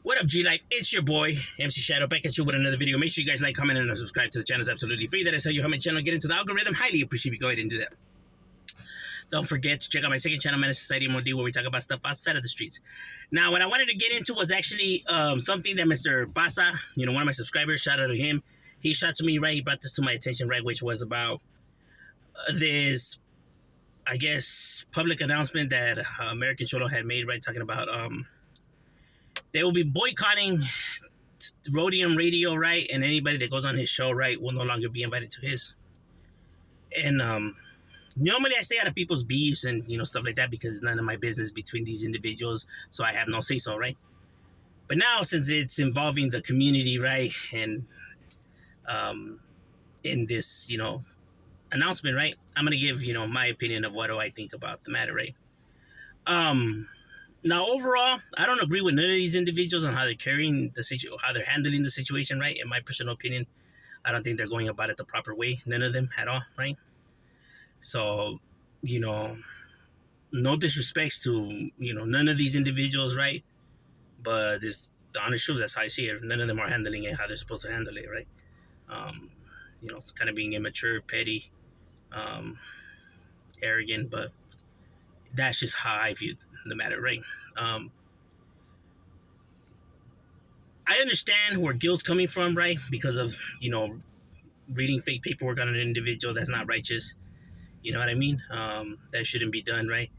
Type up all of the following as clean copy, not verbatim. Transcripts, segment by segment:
What up, G-Life? It's your boy, MC Shadow, back at you with another video. Make sure you guys like, comment, and subscribe to the channel. It's absolutely free. That is how you help my channel get into the algorithm. Highly appreciate you go ahead and do that. Don't forget to check out my second channel, Menace Society M.O.D, where we talk about stuff outside of the streets. Now, what I wanted to get into was actually something that Mr. Basa, one of my subscribers, shout out to him. He shot to me, right? He brought this to my attention, right? Which was about this, I guess, public announcement that American Cholo had made, right? Talking about they will be boycotting Rhodium Radio, right? And anybody that goes on his show, right, will no longer be invited to his. And normally I stay out of people's beefs and stuff like that because it's none of my business between these individuals, so I have no say so, right? But now, since it's involving the community, right, and in this announcement, right, I'm gonna give my opinion of what do I think about the matter, right? Now, overall, I don't agree with none of these individuals on how they're carrying the situation, how they're handling the situation, right? In my personal opinion, I don't think they're going about it the proper way. None of them at all, right? So, no disrespects to, none of these individuals, right? But it's the honest truth, that's how I see it. None of them are handling it how they're supposed to handle it, right? It's kind of being immature, petty, arrogant, but that's just how I view the matter, right? I understand where Gil's coming from, right? Because of, reading fake paperwork on an individual that's not righteous. You know what I mean? That shouldn't be done, right?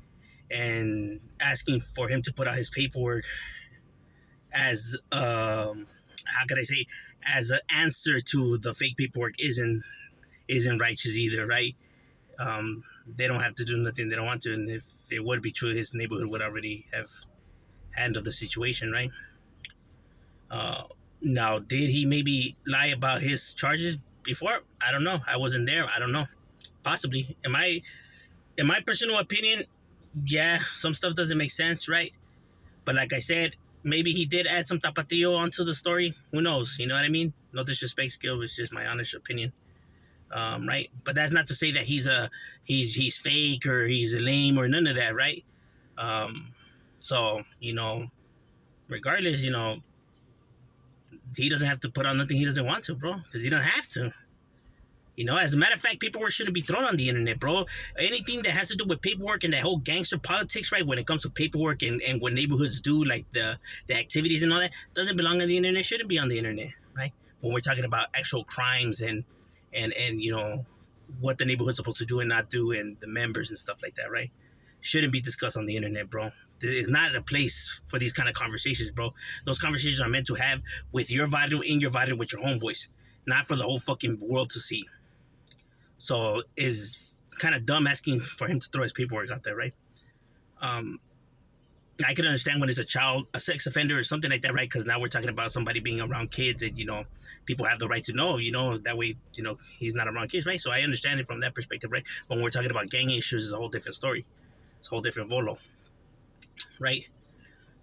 And asking for him to put out his paperwork as, how could I say, as an answer to the fake paperwork isn't righteous either, right? They don't have to do nothing they don't want to, and if it would be true, his neighborhood would already have handled the situation, right? Now, did he maybe lie about his charges before? I don't know. I wasn't there. I don't know. Possibly. In my personal opinion, yeah, some stuff doesn't make sense, right? But like I said, maybe he did add some tapatio onto the story. Who knows? You know what I mean? No disrespect, skill. It's just my honest opinion. Right? But that's not to say that he's fake or he's a lame or none of that, right? So, regardless, he doesn't have to put on nothing he doesn't want to, bro, because he doesn't have to. As a matter of fact, paperwork shouldn't be thrown on the internet, bro. Anything that has to do with paperwork and that whole gangster politics, right, when it comes to paperwork and what neighborhoods do, like the activities and all that, doesn't belong on the internet, shouldn't be on the internet, right? When we're talking about actual crimes and what the neighborhood's supposed to do and not do and the members and stuff like that, right? Shouldn't be discussed on the internet, bro. It's not a place for these kind of conversations, bro. Those conversations are meant to have with your vital, in your vital, with your homeboys, not for the whole fucking world to see. So it's kind of dumb asking for him to throw his paperwork out there, right? I could understand when it's a sex offender or something like that, right? Because now we're talking about somebody being around kids and, people have the right to know, that way, he's not around kids, right? So I understand it from that perspective, right? When we're talking about gang issues, it's a whole different story. It's a whole different volo, right?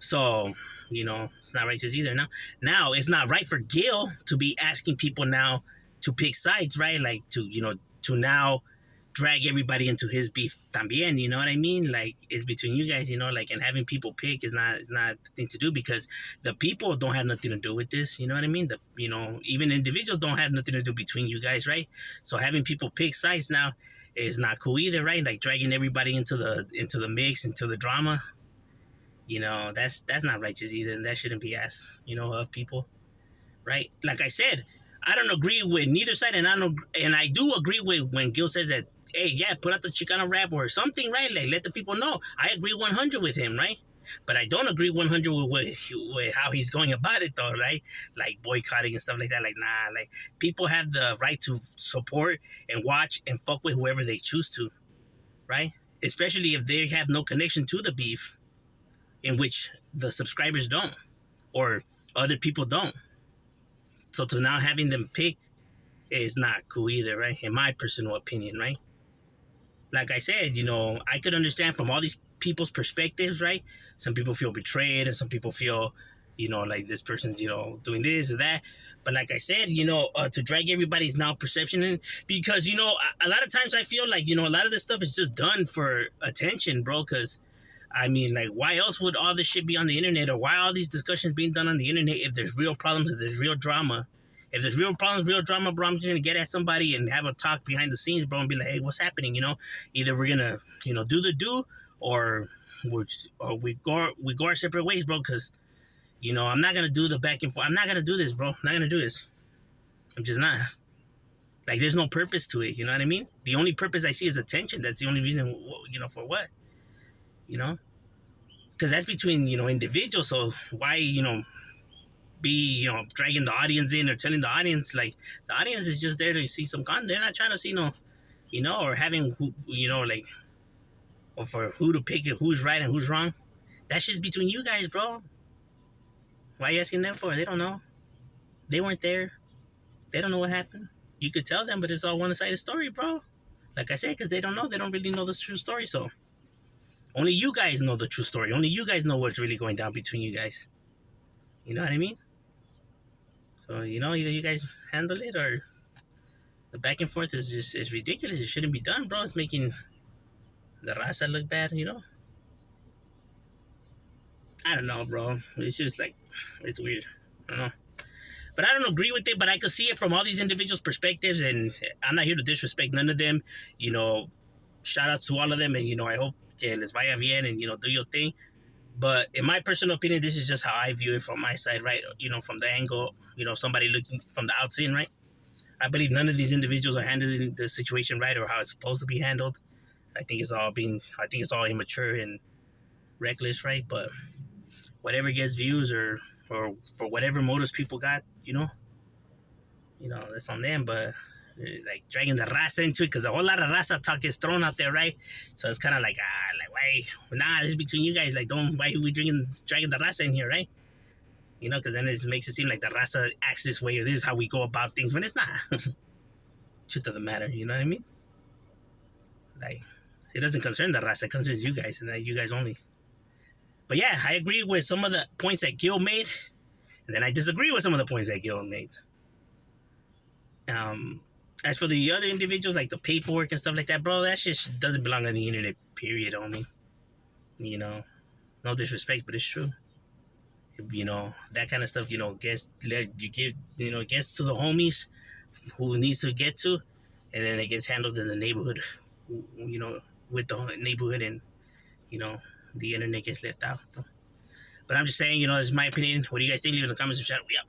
So, it's not righteous either. Now, it's not right for Gil to be asking people now to pick sides, right? Like to now drag everybody into his beef también, you know what I mean? Like, it's between you guys, and having people pick is not the thing to do because the people don't have nothing to do with this, you know what I mean? Even individuals don't have nothing to do between you guys, right? So having people pick sides now is not cool either, right? Like dragging everybody into the mix, into the drama, that's not righteous either, and that shouldn't be asked, of people, right? Like I said, I don't agree with neither side, and I do agree with when Gil says that, hey, yeah, put out the Chicano rap or something, right? Like, let the people know. I agree 100 with him, right? But I don't agree 100 with how he's going about it, though, right? Like boycotting and stuff like that. Like, nah, like, people have the right to support and watch and fuck with whoever they choose to, right? Especially if they have no connection to the beef, in which the subscribers don't or other people don't. So to now having them pick is not cool either, right? In my personal opinion, right? Like I said, I could understand from all these people's perspectives, right? Some people feel betrayed and some people feel, like this person's, doing this or that. But like I said, to drag everybody's now perception in, because, a lot of times I feel like, a lot of this stuff is just done for attention, bro, because I mean, like, why else would all this shit be on the internet, or why all these discussions being done on the internet if there's real problems, if there's real drama? If there's real problems, real drama, bro, I'm just gonna get at somebody and have a talk behind the scenes, bro, and be like, hey, what's happening? Either we're gonna, do the do, or we go our separate ways, bro. Because I'm not gonna do the back and forth. I'm not gonna do this, bro. I'm not gonna do this. I'm just not. Like, there's no purpose to it. You know what I mean? The only purpose I see is attention. That's the only reason. For what? You know? Because that's between individuals. So why be dragging the audience in or telling the audience, like, the audience is just there to see some content. They're not trying to see or having who like, or for who to pick it, who's right and who's wrong. That shit's between you guys, bro. Why are you asking them for? They don't know. They weren't there. They don't know what happened. You could tell them, but it's all one-sided story, bro. Like I said, because they don't know. They don't really know the true story. So only you guys know the true story. Only you guys know what's really going down between you guys. You know what I mean? So, either you guys handle it, or the back and forth is ridiculous. It shouldn't be done, bro. It's making the raza look bad, I don't know, bro. It's just like, it's weird. I don't know. But I don't agree with it, but I could see it from all these individuals' perspectives, and I'm not here to disrespect none of them. Shout out to all of them, and, I hope que les vaya bien, and, do your thing. But in my personal opinion, this is just how I view it from my side, right? From the angle, somebody looking from the outside, right? I believe none of these individuals are handling the situation right, or how it's supposed to be handled. I think it's all immature and reckless, right? But whatever gets views, or for whatever motives people got, that's on them. But like, dragging the raza into it, because a whole lot of raza talk is thrown out there, right? So it's kind of like, why? Nah, this is between you guys. Like, why are we dragging the raza in here, right? Because then it makes it seem like the raza acts this way, or this is how we go about things, when it's not. Truth of the matter, you know what I mean? Like, it doesn't concern the raza, it concerns you guys, and that you guys only. But yeah, I agree with some of the points that Gil made, and then I disagree with some of the points that Gil made. As for the other individuals, like the paperwork and stuff like that, bro, that shit doesn't belong on the internet, period, homie. No disrespect, but it's true. That kind of stuff, gets to the homies who needs to get to, and then it gets handled in the neighborhood, with the neighborhood, and, the internet gets left out. But I'm just saying, this is my opinion. What do you guys think? Leave in the comments and shout. We out.